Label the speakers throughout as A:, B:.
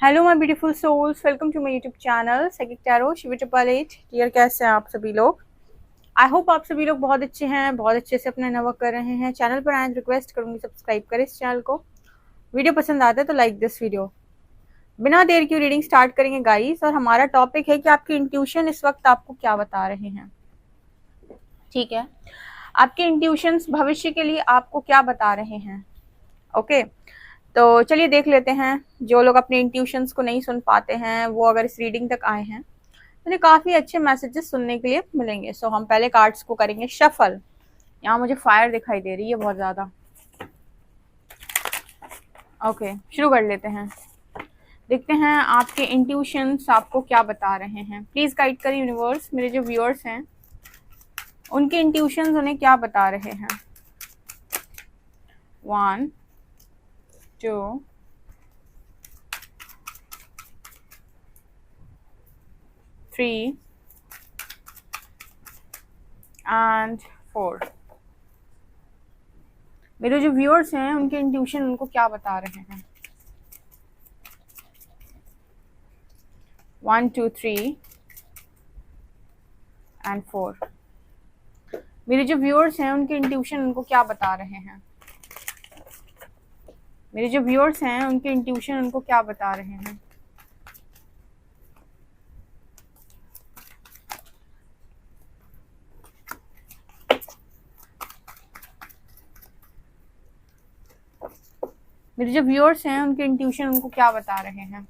A: Hello my beautiful souls, welcome to my YouTube channel psychic tarot Shiv triple eight. Dear, कैसे हैं आप सभी लोग? आई होप आप सभी लोग बहुत अच्छे हैं, बहुत अच्छे से अपना नवर्क कर रहे हैं। चैनल पर आए रिक्वेस्ट करूंगी सब्सक्राइब करें इस चैनल को। वीडियो पसंद आता है तो लाइक दिस वीडियो। बिना देर की रीडिंग स्टार्ट करेंगे गाइस, और हमारा टॉपिक है कि आपकी इंट्यूशन इस वक्त आपको क्या बता रहे हैं। ठीक है, आपके इंट्यूशंस भविष्य के लिए आपको क्या बता रहे हैं। ओके, तो चलिए देख लेते हैं। जो लोग अपने इंट्यूशंस को नहीं सुन पाते हैं वो अगर इस रीडिंग तक आए हैं तो काफी अच्छे मैसेजेस सुनने के लिए मिलेंगे। सो हम पहले कार्ड्स को करेंगे शफल। यहाँ मुझे फायर दिखाई दे रही है बहुत ज्यादा। ओके, शुरू कर लेते हैं। देखते हैं आपके इंट्यूशंस आपको क्या बता रहे हैं। प्लीज गाइड करें यूनिवर्स, मेरे जो व्यूअर्स हैं उनके इंट्यूशंस उन्हें क्या बता रहे हैं। 1 2 3 and 4। मेरे जो व्यूअर्स हैं उनके इंट्यूशन उनको क्या बता रहे हैं। 1 2 3 and 4। मेरे जो व्यूअर्स हैं उनके इंट्यूशन उनको क्या बता रहे हैं। मेरे जो व्यूअर्स हैं उनके इंट्यूशन उनको क्या बता रहे हैं। मेरे जो व्यूअर्स हैं उनके इंट्यूशन उनको क्या बता रहे हैं।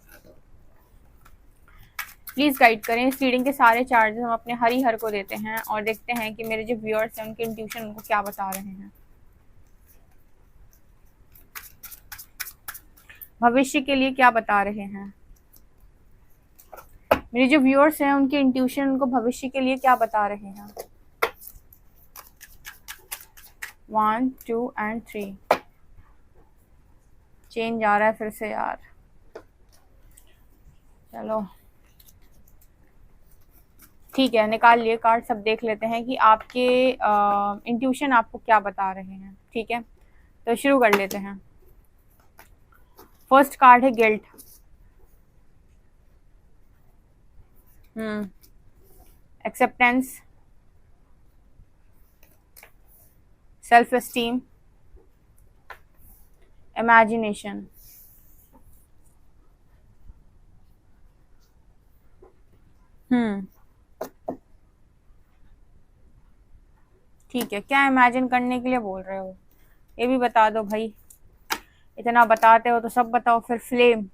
A: प्लीज गाइड करें। इस रीडिंग के सारे चार्जेस हम अपने हर को देते हैं और देखते हैं कि मेरे जो व्यूअर्स हैं उनके इंट्यूशन उनको क्या बता रहे हैं। भविष्य के लिए क्या बता रहे हैं। मेरे जो व्यूअर्स हैं उनके इंट्यूशन उनको भविष्य के लिए क्या बता रहे हैं। 1 2 and 3। चेंज आ रहा है फिर से यार। चलो ठीक है, निकाल लिए कार्ड। सब देख लेते हैं कि आपके इंट्यूशन आपको क्या बता रहे हैं। ठीक है, तो शुरू कर लेते हैं। फर्स्ट कार्ड है guilt. Acceptance, self esteem, imagination. ठीक है, क्या इमेजिन करने के लिए बोल रहे हो ये भी बता दो भाई। इतना बताते हो तो सब बताओ फिर। फ्लेम,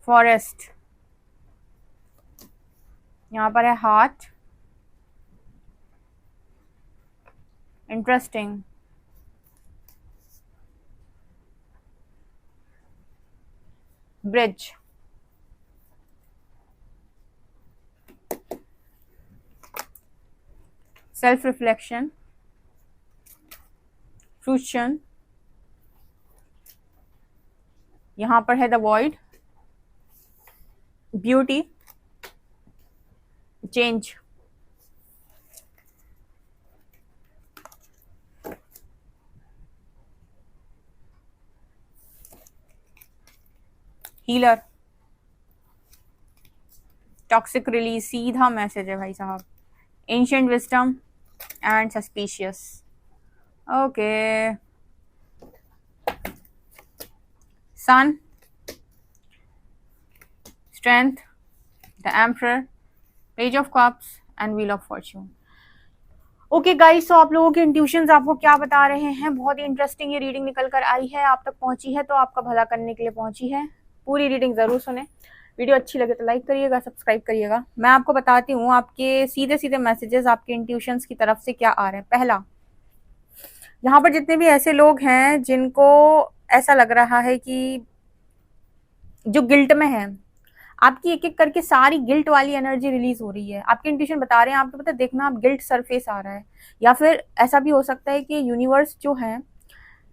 A: फॉरेस्ट, यहाँ पर है heart, interesting, bridge, self reflection, fruition, यहाँ पर है the void, beauty, change. Healer, toxic release, सीधा मैसेज है भाई साहब। Ancient wisdom and suspicious. Okay, sun, strength, the emperor, page of cups and wheel of fortune. Okay guys, तो आप लोगों के इंट्यूशंस आपको क्या बता रहे हैं। बहुत ही इंटरेस्टिंग ये रीडिंग निकल कर आई है, आप तक पहुंची है तो आपका भला करने के लिए पहुंची है। पूरी रीडिंग जरूर सुने। वीडियो अच्छी लगे तो लाइक करिएगा, सब्सक्राइब करिएगा। मैं आपको बताती हूँ आपके सीधे सीधे मैसेजेस आपके इंट्यूशंस की तरफ से क्या आ रहे हैं। पहला, यहाँ पर जितने भी ऐसे लोग हैं जिनको ऐसा लग रहा है कि जो गिल्ट में है, आपकी एक एक करके सारी गिल्ट वाली एनर्जी रिलीज हो रही है। आपके इंट्यूशन बता रहे हैं आपको पता है, देखना आप गिल्ट सरफेस आ रहा है। या फिर ऐसा भी हो सकता है कि यूनिवर्स जो है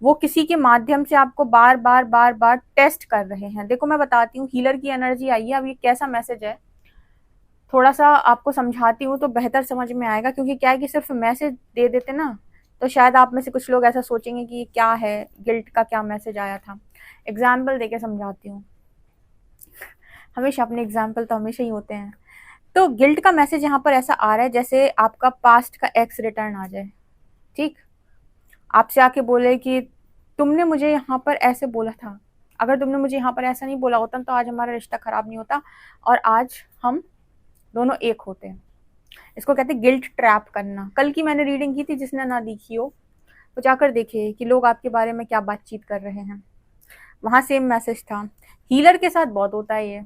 A: वो किसी के माध्यम से आपको बार बार बार बार टेस्ट कर रहे हैं। देखो मैं बताती हूँ, हीलर की एनर्जी आई है। अब ये कैसा मैसेज है थोड़ा सा आपको समझाती हूँ तो बेहतर समझ में आएगा, क्योंकि क्या है कि सिर्फ मैसेज दे देते ना तो शायद आप में से कुछ लोग ऐसा सोचेंगे कि ये क्या है, गिल्ट का क्या मैसेज आया था। एग्जाम्पल देके समझाती हूँ, हमेशा अपने एग्जाम्पल तो हमेशा ही होते हैं। तो गिल्ट का मैसेज यहाँ पर ऐसा आ रहा है जैसे आपका पास्ट का एक्स रिटर्न आ जाए, ठीक, आपसे आके बोले कि तुमने मुझे यहाँ पर ऐसे बोला था, अगर तुमने मुझे यहाँ पर ऐसा नहीं बोला होता तो आज हमारा रिश्ता खराब नहीं होता और आज हम दोनों एक होते हैं। इसको कहते हैं गिल्ट ट्रैप करना। कल की मैंने रीडिंग की थी, जिसने ना देखी हो तो जाकर देखे कि लोग आपके बारे में क्या बातचीत कर रहे हैं, वहां सेम मैसेज था। हीलर के साथ बहुत होता है ये,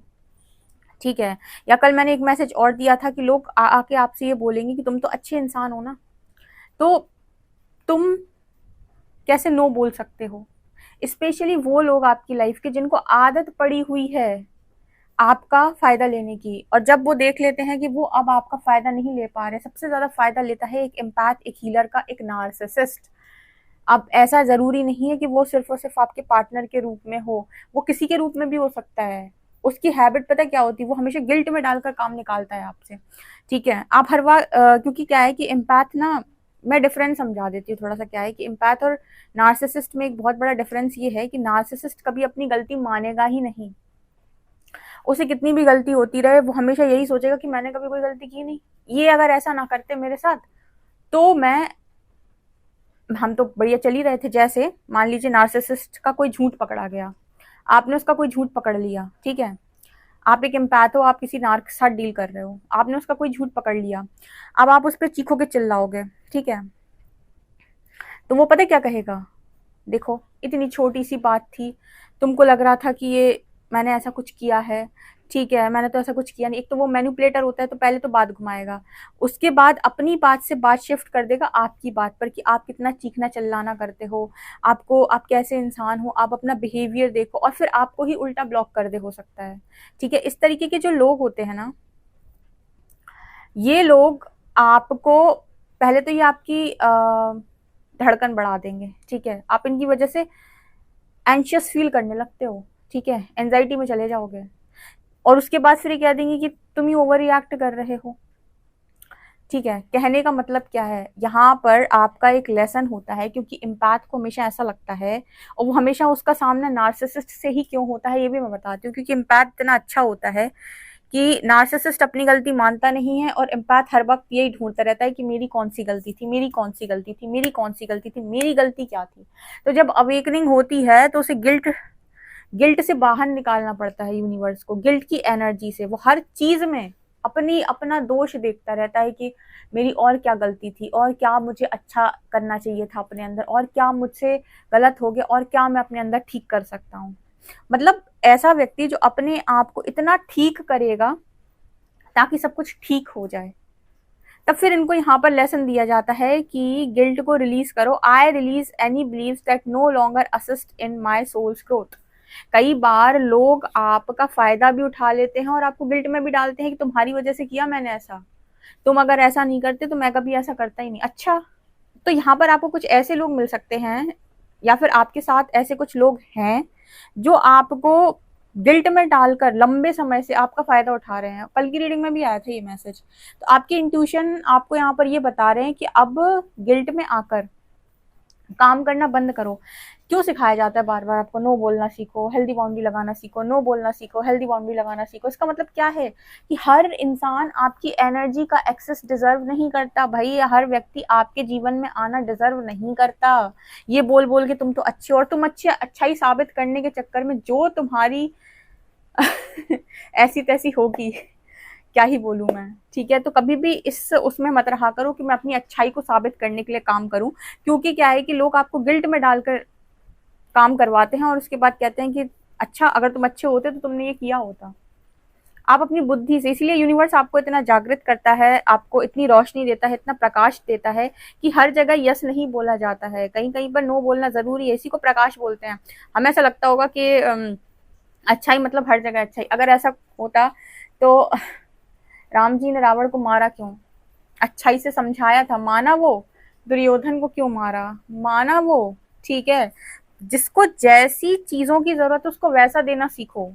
A: ठीक है। या कल मैंने एक मैसेज और दिया था कि लोग आके आपसे ये बोलेंगे कि तुम तो अच्छे इंसान हो ना, तो तुम कैसे नो बोल सकते हो। स्पेशली वो लोग आपकी लाइफ के जिनको आदत पड़ी हुई है आपका फायदा लेने की, और जब वो देख लेते हैं कि वो अब आपका फायदा नहीं ले पा रहे, सबसे ज्यादा फायदा लेता है एक एम्पैथ, एक हीलर का, एक नार्सिसिस्ट। अब ऐसा जरूरी नहीं है कि वो सिर्फ और सिर्फ आपके पार्टनर के रूप में हो, वो किसी के रूप में भी हो सकता है। उसकी हैबिट पता क्या होती है, वो हमेशा गिल्ट में डालकर काम निकालता है आपसे, ठीक है। आप हर बार क्योंकि क्या है कि एम्पैथ ना, मैं डिफरेंस समझा देती हूँ थोड़ा सा। क्या है कि एम्पैथ और नार्सिसिस्ट में एक बहुत बड़ा डिफरेंस ये है कि नार्सिसिस्ट कभी अपनी गलती मानेगा ही नहीं। उसे कितनी भी गलती होती रहे वो हमेशा यही सोचेगा कि मैंने कभी कोई गलती की नहीं, ये अगर ऐसा ना करते मेरे साथ तो हम तो बढ़िया चल ही रहे थे। जैसे मान लीजिए नार्सिसिस्ट का कोई झूठ पकड़ा गया, आपने उसका कोई झूठ पकड़ लिया, ठीक है। आप एक एम्पैथ हो, आप किसी नार्क के साथ डील कर रहे हो, आपने उसका कोई झूठ पकड़ लिया, अब आप उस पर चीखोगे चिल्लाओगे, ठीक है। तो वो पता क्या कहेगा, देखो इतनी छोटी सी बात थी, तुमको लग रहा था कि ये मैंने ऐसा कुछ किया है, ठीक है, मैंने तो ऐसा कुछ किया नहीं। एक तो वो मैनिपुलेटर होता है, तो पहले तो बात घुमाएगा, उसके बाद अपनी बात से बात शिफ्ट कर देगा आपकी बात पर कि आप कितना चीखना चिल्लाना करते हो, आपको, आप कैसे इंसान हो, आप अपना बिहेवियर देखो, और फिर आपको ही उल्टा ब्लॉक कर दे, हो सकता है, ठीक है। इस तरीके के जो लोग होते हैं ना, ये लोग आपको पहले तो ये आपकी धड़कन बढ़ा देंगे, ठीक है। आप इनकी वजह से एंशियस फील करने लगते हो, ठीक है, एंजाइटी में चले जाओगे, और उसके बाद फिर ये कह देंगे कि तुम ही ओवर रिएक्ट कर रहे हो, ठीक है। कहने का मतलब क्या है, यहाँ पर आपका एक लेसन होता है, क्योंकि एम्पैथ को हमेशा ऐसा लगता है, और वो हमेशा उसका सामना नार्सिसिस्ट से ही क्यों होता है ये भी मैं बताती हूँ, क्योंकि एम्पैथ इतना अच्छा होता है कि नार्सिसिस्ट अपनी गलती मानता नहीं है, और एम्पैथ हर वक्त यही ढूंढता रहता है कि मेरी कौन सी गलती थी, मेरी कौन सी गलती थी, मेरी कौन सी गलती थी, मेरी गलती क्या थी। तो जब अवेकनिंग होती है तो उसे गिल्ट गिल्ट से बाहर निकालना पड़ता है यूनिवर्स को, गिल्ट की एनर्जी से। वो हर चीज में अपना दोष देखता रहता है कि मेरी और क्या गलती थी, और क्या मुझे अच्छा करना चाहिए था अपने अंदर, और क्या मुझसे गलत हो गया, और क्या मैं अपने अंदर ठीक कर सकता हूँ। मतलब ऐसा व्यक्ति जो अपने आप को इतना ठीक करेगा ताकि सब कुछ ठीक हो जाए। तब फिर इनको यहाँ पर लेसन दिया जाता है कि गिल्ट को रिलीज करो। I release any beliefs that no longer assist in my soul's growth. कई बार लोग आपका फायदा भी उठा लेते हैं और आपको गिल्ट में भी डालते हैं कि तुम्हारी वजह से किया मैंने ऐसा, तुम अगर ऐसा नहीं करते तो मैं कभी ऐसा करता ही नहीं। अच्छा, तो यहाँ पर आपको कुछ ऐसे लोग मिल सकते हैं, या फिर आपके साथ ऐसे कुछ लोग हैं जो आपको गिल्ट में डालकर लंबे समय से आपका फायदा उठा रहे हैं। कल की रीडिंग में भी आया था ये मैसेज। तो आपके इंट्यूशन आपको यहाँ पर ये बता रहे हैं कि अब गिल्ट में आकर काम करना बंद करो। क्यों सिखाया जाता है बार बार आपको, नो बोलना सीखो, हेल्दी बाउंड्री लगाना सीखो, नो बोलना सीखो, हेल्दी बाउंड्री लगाना सीखो। इसका मतलब क्या है कि हर इंसान आपकी एनर्जी का एक्सेस डिजर्व नहीं करता भाई। हर व्यक्ति आपके जीवन में आना डिजर्व नहीं करता। ये बोल बोल के तुम तो अच्छे, और तुम अच्छाई साबित करने के चक्कर में जो तुम्हारी ऐसी तैसी होगी, क्या ही बोलूं मैं, ठीक है। तो कभी भी इस उसमें मत रहा करो कि मैं अपनी अच्छाई को साबित करने के लिए काम करूं, क्योंकि क्या है कि लोग आपको गिल्ट में डालकर काम करवाते हैं और उसके बाद कहते हैं कि अच्छा अगर तुम अच्छे होते तो तुमने ये किया होता। आप अपनी बुद्धि से, इसीलिए यूनिवर्स आपको इतना जागृत करता है, आपको इतनी रोशनी देता है, इतना प्रकाश देता है कि हर जगह यस नहीं बोला जाता है, कहीं कहीं पर नो बोलना जरूरी है। इसी को प्रकाश बोलते हैं। हमें ऐसा लगता होगा कि अच्छाई मतलब हर जगह अच्छाई। अगर ऐसा होता तो राम जी ने रावण को मारा क्यों? अच्छाई से समझाया था, माना वो। दुर्योधन को क्यों मारा? माना वो, ठीक है। जिसको जैसी चीजों की जरूरत है उसको वैसा देना सीखो।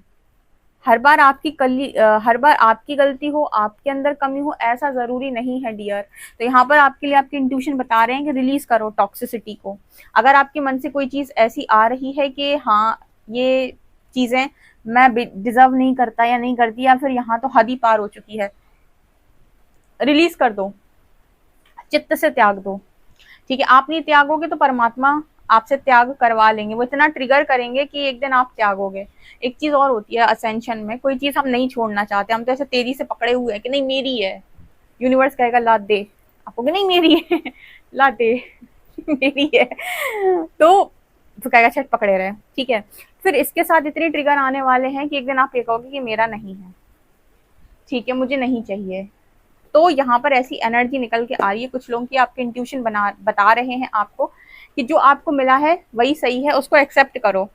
A: हर बार आपकी गलती हो, आपके अंदर कमी हो, ऐसा जरूरी नहीं है डियर। तो यहाँ पर आपके लिए आपके इंट्यूशन बता रहे हैं कि रिलीज करो टॉक्सिसिटी को। अगर आपके मन से कोई चीज ऐसी आ रही है कि हाँ ये चीजें मैं डिजर्व नहीं करता या नहीं करती, या फिर यहाँ तो हद ही पार हो चुकी है, रिलीज कर दो, चित्त से त्याग दो। ठीक है, आप नहीं त्यागोगे तो परमात्मा आपसे त्याग करवा लेंगे, वो इतना ट्रिगर करेंगे कि एक दिन आप त्यागोगे। एक चीज और होती है असेंशन में, कोई चीज हम नहीं छोड़ना चाहते, हम तो ऐसे तेजी से पकड़े हुए हैं कि नहीं मेरी है, यूनिवर्स कहेगा ला दे, आप कहोगे नहीं मेरी है ला दे मेरी है, तो कहेगा छठ पकड़े रहे। ठीक है, फिर इसके साथ इतने ट्रिगर आने वाले हैं कि एक दिन आप ये कहोगे कि मेरा नहीं है, ठीक है, मुझे नहीं चाहिए। तो यहाँ पर ऐसी एनर्जी निकल के आ रही है कुछ लोगों की, आपके इंट्यूशन बता रहे हैं आपको कि जो आपको मिला है वही सही है, उसको एक्सेप्ट करो,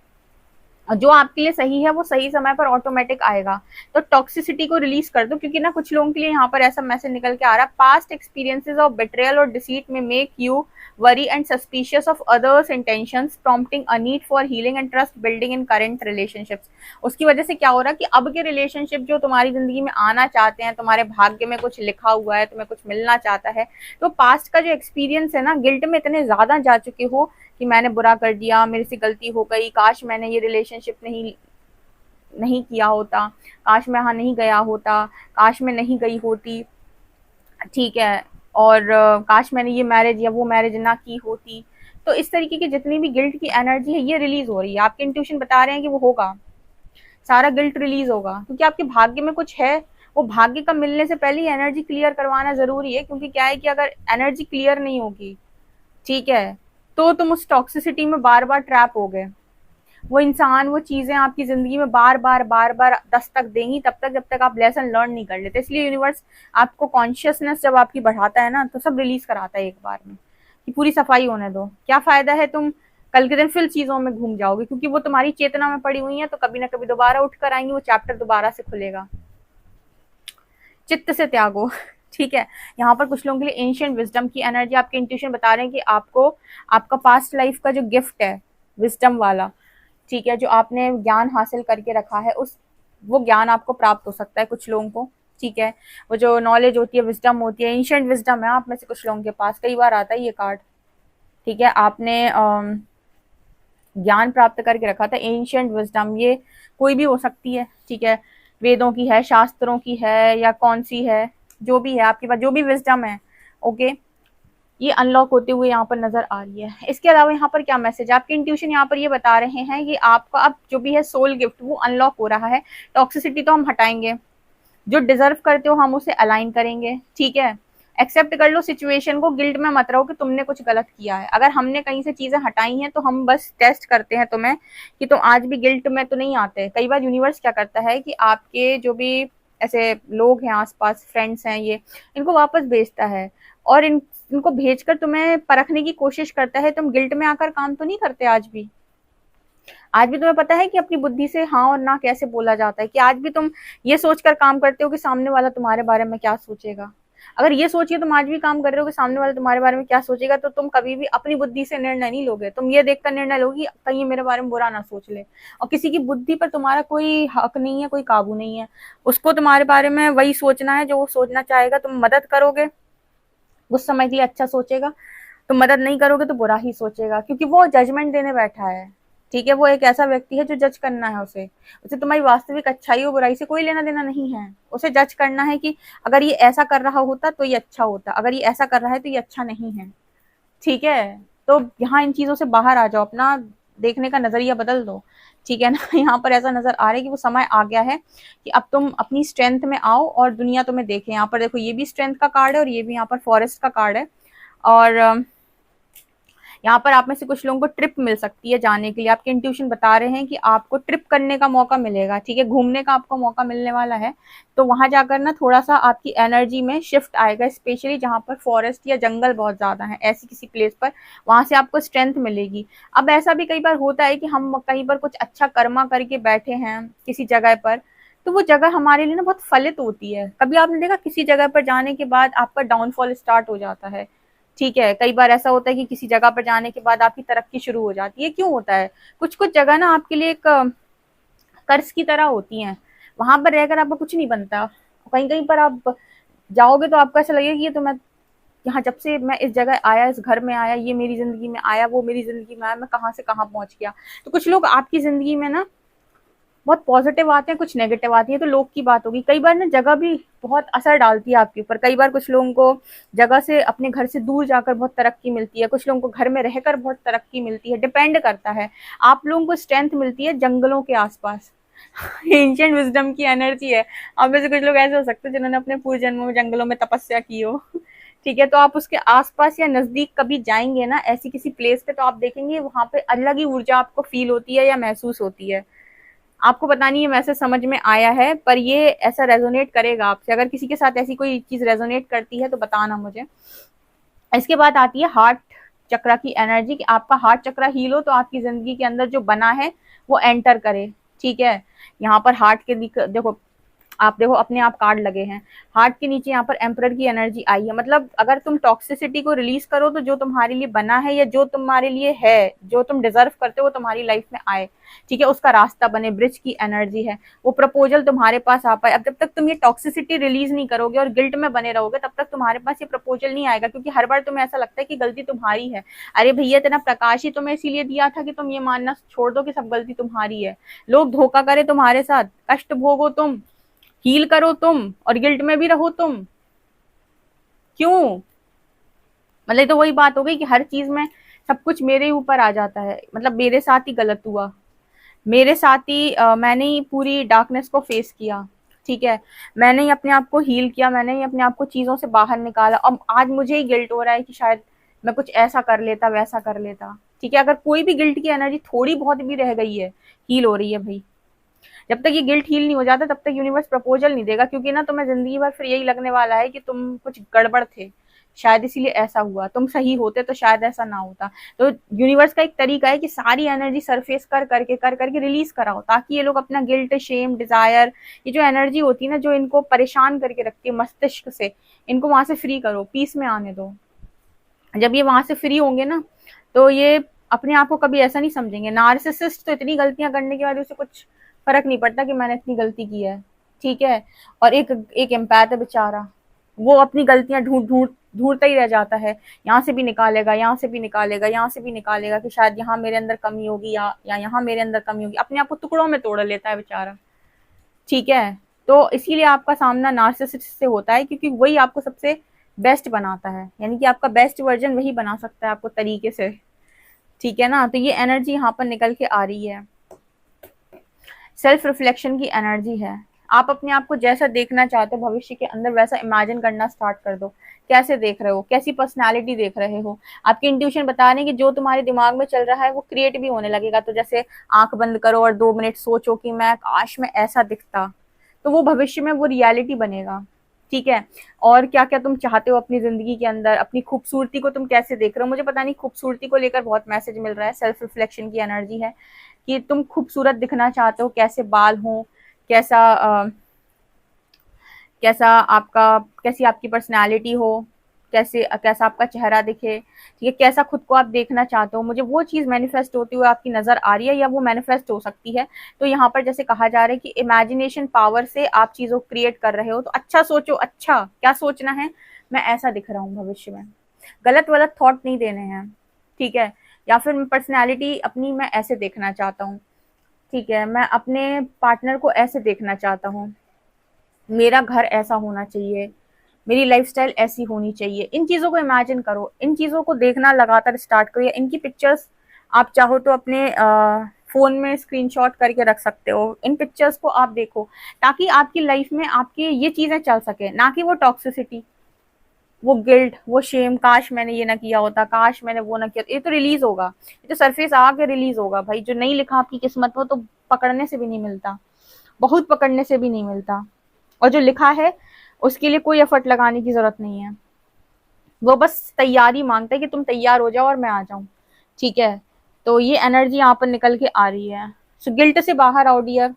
A: जो आपके लिए सही है वो सही समय पर ऑटोमेटिक आएगा। तो टॉक्सिसिटी को रिलीज कर दो, क्योंकि ना कुछ लोगों के लिए यहाँ पर ऐसा मैसेज निकल के आ रहा है, पास्ट एक्सपीरियंसेस ऑफ बिट्रेयल और डिसीट में make you worry and suspicious of others intentions, prompting a need for healing and trust building in current relationships. उसकी वजह से क्या हो रहा है कि अब के रिलेशनशिप जो तुम्हारी जिंदगी में आना चाहते हैं, तुम्हारे भाग्य में कुछ लिखा हुआ है, तुम्हें कुछ मिलना चाहता है, तो पास्ट का जो एक्सपीरियंस है ना, गिल्ट में इतने ज्यादा जा चुके हो कि मैंने बुरा कर दिया, मेरे से गलती हो गई, काश मैंने ये रिलेशनशिप नहीं नहीं किया होता, काश मैं यहाँ नहीं गया होता, काश मैं नहीं गई होती, ठीक है, और काश मैंने ये मैरिज या वो मैरिज ना की होती। तो इस तरीके की जितनी भी गिल्ट की एनर्जी है ये रिलीज हो रही है, आपके इंट्यूशन बता रहे हैं कि वो होगा, सारा गिल्ट रिलीज होगा, क्योंकि आपके भाग्य में कुछ है। वो भाग्य का मिलने से पहले एनर्जी क्लियर करवाना जरूरी है, क्योंकि क्या है कि अगर एनर्जी क्लियर नहीं होगी, ठीक है, तो तुम उस टॉक्सिसिटी में बार बार ट्रैप हो गए। वो इंसान, वो चीजें आपकी जिंदगी में बार बार दस्तक देंगी तब तक जब तक आप लेसन लर्न नहीं कर लेते। इसलिए यूनिवर्स आपको कॉन्शियसनेस जब आपकी बढ़ाता है ना, तो सब रिलीज कराता है एक बार में कि पूरी सफाई होने दो। क्या फायदा है तुम कल के दिन फिर चीजों में घूम जाओगे, क्योंकि वो तुम्हारी चेतना में पड़ी हुई है, तो कभी ना कभी दोबारा उठ कर आएंगी, वो चैप्टर दोबारा से खुलेगा। चित्त से त्यागो ठीक है। यहाँ पर कुछ लोगों के लिए एंशिएंट विजडम की एनर्जी, आपके इंट्यूशन बता रहे हैं कि आपको आपका पास्ट लाइफ का जो गिफ्ट है विजडम वाला, ठीक है, जो आपने ज्ञान हासिल करके रखा है, उस वो ज्ञान आपको प्राप्त हो सकता है कुछ लोगों को। ठीक है, वो जो नॉलेज होती है, विजडम होती है, एंशिएंट विजडम है आप में से कुछ लोगों के पास, कई बार आता है ये कार्ड। ठीक है, आपने ज्ञान प्राप्त करके रखा था, एंशिएंट विजडम, ये कोई भी हो सकती है। ठीक है, वेदों की है, शास्त्रों की है, या कौन सी है, जो भी है आपके पास, जो भी विजडम है, ओके, ये अनलॉक होते हुए यहाँ पर नजर आ रही है। इसके अलावा यहाँ पर क्या मैसेज है, आपके इंट्यूशन यहाँ पर ये बता रहे हैं कि आपका अब जो भी है सोल गिफ्ट वो अनलॉक हो रहा है। टॉक्सिसिटी तो हम हटाएंगे, जो डिजर्व करते हो हम उसे अलाइन करेंगे। ठीक है, एक्सेप्ट कर लो सिचुएशन को, गिल्ट में मत रहो कि तुमने कुछ गलत किया है। अगर हमने कहीं से चीजें हटाई हैं तो हम बस टेस्ट करते हैं तुम्हें कि तुम आज भी गिल्ट में तो नहीं आते। कई बार यूनिवर्स क्या करता है कि आपके जो भी ऐसे लोग हैं आसपास, फ्रेंड्स हैं, ये इनको वापस भेजता है, और इनको भेजकर तुम्हें परखने की कोशिश करता है तुम गिल्ट में आकर काम तो नहीं करते। आज भी तुम्हें पता है कि अपनी बुद्धि से हाँ और ना कैसे बोला जाता है, कि आज भी तुम ये सोचकर काम करते हो कि सामने वाला तुम्हारे बारे में क्या सोचेगा। अगर ये सोचिए तुम आज भी काम कर रहे हो कि सामने वाला तुम्हारे बारे में क्या सोचेगा, तो तुम कभी भी अपनी बुद्धि से निर्णय नहीं लोगे। तुम ये देखकर निर्णय लोगे कहीं ये मेरे बारे में बुरा ना सोच ले, और किसी की बुद्धि पर तुम्हारा कोई हक नहीं है, कोई काबू नहीं है। उसको तुम्हारे बारे में वही सोचना है जो वो सोचना चाहेगा। तुम मदद करोगे उस समय के लिए अच्छा सोचेगा, तुम मदद नहीं करोगे तो बुरा ही सोचेगा, क्योंकि वो जजमेंट देने बैठा है। ठीक है, वो एक ऐसा व्यक्ति है जो जज करना है, उसे उसे तुम्हारी वास्तविक अच्छाई और बुराई से कोई लेना देना नहीं है। उसे जज करना है कि अगर ये ऐसा कर रहा होता तो ये अच्छा होता, अगर ये ऐसा कर रहा है तो ये अच्छा नहीं है। ठीक है, तो यहाँ इन चीजों से बाहर आ जाओ, अपना देखने का नजरिया बदल दो। ठीक है ना, यहाँ पर ऐसा नजर आ रहा है कि वो समय आ गया है कि अब तुम अपनी स्ट्रेंथ में आओ और दुनिया तुम्हें देखे। यहाँ पर देखो, ये भी स्ट्रेंथ का कार्ड है और ये भी यहाँ पर फॉरेस्ट का कार्ड है। और यहाँ पर आप में से कुछ लोगों को ट्रिप मिल सकती है जाने के लिए। आपके इंट्यूशन बता रहे हैं कि आपको ट्रिप करने का मौका मिलेगा। ठीक है, घूमने का आपको मौका मिलने वाला है, तो वहां जाकर ना थोड़ा सा आपकी एनर्जी में शिफ्ट आएगा, स्पेशली जहां पर फॉरेस्ट या जंगल बहुत ज्यादा है, ऐसी किसी प्लेस पर, वहां से आपको स्ट्रेंथ मिलेगी। अब ऐसा भी कई बार होता है कि हम कहीं पर कुछ अच्छा कर्मा करके बैठे हैं किसी जगह पर, तो वो जगह हमारे लिए ना बहुत फलित होती है। कभी आपने देखा किसी जगह पर जाने के बाद आपका डाउनफॉल स्टार्ट हो जाता है। ठीक है, कई बार ऐसा होता है कि किसी जगह पर जाने के बाद आपकी तरक्की शुरू हो जाती है। क्यों होता है? कुछ कुछ जगह ना आपके लिए एक कर्ज की तरह होती हैं, वहां पर रहकर आपका कुछ नहीं बनता। कहीं कहीं पर आप जाओगे तो आपको ऐसा लगेगा कि ये तो मैं यहाँ जब से मैं इस जगह आया, इस घर में आया, ये मेरी जिंदगी में आया, वो मेरी जिंदगी में आया, मैं कहाँ से कहाँ पहुंच गया। तो कुछ लोग आपकी जिंदगी में ना बहुत पॉजिटिव आते हैं, कुछ नेगेटिव आती है, तो लोग की बात होगी। कई बार ना जगह भी बहुत असर डालती है आपके ऊपर। कई बार कुछ लोगों को जगह से, अपने घर से दूर जाकर बहुत तरक्की मिलती है, कुछ लोगों को घर में रहकर बहुत तरक्की मिलती है, डिपेंड करता है। आप लोगों को स्ट्रेंथ मिलती है जंगलों के आसपास। एंशिएंट विजडम की एनर्जी है। अब में से कुछ लोग ऐसे हो सकते हैं जिन्होंने अपने पूर्व जन्मों में जंगलों में तपस्या की हो। ठीक है, तो आप उसके आसपास या नजदीक कभी जाएंगे ना ऐसी किसी प्लेस पे, तो आप देखेंगे वहां पे अलग ही ऊर्जा आपको फील होती है या महसूस होती है। आपको पता नहीं है मैसेज समझ में आया है, पर ये ऐसा रेजोनेट करेगा आपसे। अगर किसी के साथ ऐसी कोई चीज रेजोनेट करती है तो बताना मुझे। इसके बाद आती है हार्ट चक्रा की एनर्जी, कि आपका हार्ट चक्रा हील हो तो आपकी जिंदगी के अंदर जो बना है वो एंटर करे। ठीक है, यहाँ पर हार्ट के देखो, आप देखो अपने आप कार्ड लगे हैं। हार्ट के नीचे यहाँ पर एम्परर की एनर्जी आई है। मतलब अगर तुम टॉक्सिसिटी को रिलीज करो तो जो तुम्हारे लिए बना है या जो तुम्हारे लिए है, जो तुम डिजर्व करते हो, वो तुम्हारी लाइफ में आए। ठीक है, उसका रास्ता बने, ब्रिज की एनर्जी है, वो प्रपोजल तुम्हारे पास आ पाए। अब जब तक तुम ये टॉक्सिसिटी रिलीज नहीं करोगे और गिल्ट में बने रहोगे, तब तक तुम्हारे पास ये प्रपोजल नहीं आएगा। क्योंकि हर बार तुम्हें ऐसा लगता है कि गलती तुम्हारी है। अरे भैया, तेरा प्रकाश ही तुम्हें इसीलिए दिया था कि तुम ये मानना छोड़ दो कि सब गलती तुम्हारी है। लोग धोखा करे तुम्हारे साथ, कष्ट भोगो तुम, हील करो तुम, और गिल्ट में भी रहो तुम। क्यों? मतलब तो वही बात हो गई कि हर चीज में सब कुछ मेरे ऊपर आ जाता है। मतलब मेरे साथ ही गलत हुआ, मेरे साथ ही मैंने ही पूरी डार्कनेस को फेस किया। ठीक है, मैंने ही अपने आप को हील किया, मैंने ही अपने आप को चीजों से बाहर निकाला। अब आज मुझे ही गिल्ट हो रहा है कि शायद मैं कुछ ऐसा कर लेता, वैसा कर लेता। ठीक है, अगर कोई भी गिल्ट की एनर्जी थोड़ी बहुत भी रह गई है, हील हो रही है भाई। जब तक ये गिल्ट हील नहीं हो जाता तब तक यूनिवर्स प्रपोजल नहीं देगा। क्योंकि ना तुम्हें जिंदगी भर फिर यही लगने वाला है कि तुम कुछ गड़बड़ थे, शायद इसीलिए ऐसा हुआ। तुम सही होते तो शायद ऐसा ना होता। तो यूनिवर्स का एक तरीका है कि सारी एनर्जी सरफेस कर करके रिलीज कराओ, ताकि ये लोग अपना गिल्ट, शेम, डिजायर, ये जो एनर्जी होती है ना, जो इनको परेशान करके रखती है मस्तिष्क से, इनको वहां से फ्री करो, पीस में आने दो। जब ये वहां से फ्री होंगे ना, तो ये अपने आप को कभी ऐसा नहीं समझेंगे। नार्सिसिस्ट तो इतनी गलतियां करने के बाद उसे कुछ फर्क नहीं पड़ता कि मैंने इतनी गलती की है। ठीक है, और एक एक एम्पैथ है बेचारा, वो अपनी गलतियां ढूंढ ढूंढ ढूंढता ही रह जाता है। यहाँ से भी निकालेगा, यहाँ से भी निकालेगा, यहाँ से भी निकालेगा कि शायद यहाँ मेरे अंदर कमी होगी या यहाँ मेरे अंदर कमी होगी। अपने आप को टुकड़ों में तोड़ लेता है बेचारा। ठीक है, तो इसीलिए आपका सामना नार्सिसिस्ट से होता है, क्योंकि वही आपको सबसे बेस्ट बनाता है। यानी कि आपका बेस्ट वर्जन वही बना सकता है आपको तरीके से। ठीक है ना, तो ये एनर्जी यहाँ पर निकल के आ रही है। सेल्फ रिफ्लेक्शन की एनर्जी है। आप अपने आप को जैसा देखना चाहते हो भविष्य के अंदर, वैसा इमेजिन करना स्टार्ट कर दो। कैसे देख रहे हो, कैसी पर्सनालिटी देख रहे हो। आपकी इंट्यूशन बता रही है कि जो तुम्हारे दिमाग में चल रहा है वो क्रिएट भी होने लगेगा। तो जैसे आंख बंद करो और 2 मिनट सोचो कि मैं काश में ऐसा दिखता, तो वो भविष्य में वो रियलिटी बनेगा। ठीक है, और क्या क्या तुम चाहते हो अपनी जिंदगी के अंदर, अपनी खूबसूरती को तुम कैसे देख रहे हो। मुझे पता नहीं, खूबसूरती को लेकर बहुत मैसेज मिल रहा है। सेल्फ रिफ्लेक्शन की एनर्जी है कि तुम खूबसूरत दिखना चाहते हो, कैसे बाल हो, कैसा कैसा आपका, कैसी आपकी पर्सनालिटी हो, कैसा आपका चेहरा दिखे। ठीक है, कैसा खुद को आप देखना चाहते हो। मुझे वो चीज मैनिफेस्ट होती हुई आपकी नजर आ रही है, या वो मैनिफेस्ट हो सकती है। तो यहाँ पर जैसे कहा जा रहा है कि इमेजिनेशन पावर से आप चीजों को क्रिएट कर रहे हो। तो अच्छा सोचो, अच्छा क्या सोचना है, मैं ऐसा दिख रहा हूँ भविष्य में। गलत वलत थॉट नहीं देने हैं। ठीक है, या फिर पर्सनैलिटी अपनी मैं ऐसे देखना चाहता हूँ। ठीक है, मैं अपने पार्टनर को ऐसे देखना चाहता हूँ, मेरा घर ऐसा होना चाहिए, मेरी लाइफस्टाइल ऐसी होनी चाहिए। इन चीज़ों को इमेजिन करो, इन चीज़ों को देखना लगातार स्टार्ट करो, या इनकी पिक्चर्स आप चाहो तो अपने फ़ोन में स्क्रीनशॉट करके रख सकते हो। इन पिक्चर्स को आप देखो, ताकि आपकी लाइफ में आपकी ये चीज़ें चल सके, ना कि वो टॉक्सिसिटी, वो गिल्ट, वो शेम, काश मैंने ये ना किया होता, काश मैंने वो ना किया। ये तो रिलीज होगा, ये तो सरफेस आके रिलीज होगा भाई। जो नहीं लिखा आपकी किस्मत में तो पकड़ने से भी नहीं मिलता, बहुत पकड़ने से भी नहीं मिलता। और जो लिखा है उसके लिए कोई एफर्ट लगाने की जरूरत नहीं है, वो बस तैयारी मांगता है कि तुम तैयार हो जाओ और मैं आ जाऊं। ठीक है, तो ये एनर्जी यहाँ पर निकल के आ रही है। सो गिल्ट से बाहर आओ डियर,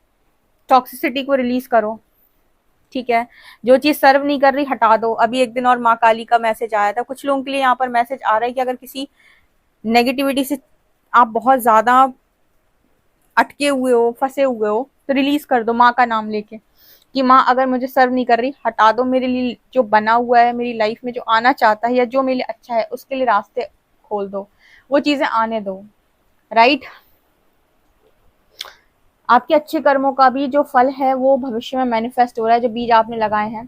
A: टॉक्सिसिटी को रिलीज करो। ठीक है, जो चीज सर्व नहीं कर रही हटा दो। अभी एक दिन और माँ काली का मैसेज आया था। कुछ लोगों के लिए यहाँ पर मैसेज आ रहा है कि अगर किसी नेगेटिविटी से आप बहुत ज्यादा अटके हुए हो, फंसे हुए हो, तो रिलीज कर दो माँ का नाम लेके कि माँ अगर मुझे सर्व नहीं कर रही, हटा दो, मेरे लिए जो बना हुआ है, मेरी लाइफ में जो आना चाहता है या जो मेरे लिए अच्छा है उसके लिए रास्ते खोल दो, वो चीजें आने दो। राइट, आपके अच्छे कर्मों का भी जो फल है वो भविष्य में मैनिफेस्ट हो रहा है, जो बीज आपने लगाए हैं।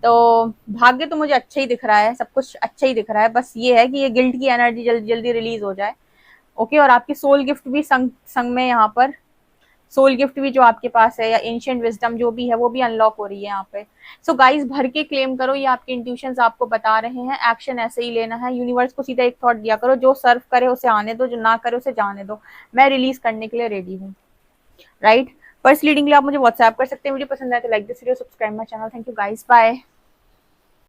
A: तो भाग्य तो मुझे अच्छा ही दिख रहा है, सब कुछ अच्छा ही दिख रहा है, बस ये है कि ये गिल्ट की एनर्जी जल्दी जल्दी रिलीज हो जाए। ओके, और आपकी सोल गिफ्ट भी संग संग में यहाँ पर सोल गिफ्ट भी जो आपके पास है या एंशिएंट विजडम जो भी है वो भी अनलॉक हो रही है यहाँ पे। सो गाइस, भर के क्लेम करो, ये आपके इंट्यूशंस आपको बता रहे हैं, एक्शन ऐसे ही लेना है। यूनिवर्स को सीधा एक थॉट दिया करो, जो सर्व करे उसे आने दो, जो ना करे उसे जाने दो, मैं रिलीज करने के लिए रेडी हूँ। राइट, पर्सनल रीडिंग के लिए आप मुझे व्हाट्सएप कर सकते हैं। वीडियो पसंद आए तो like this video, subscribe my channel. Thank you guys, bye.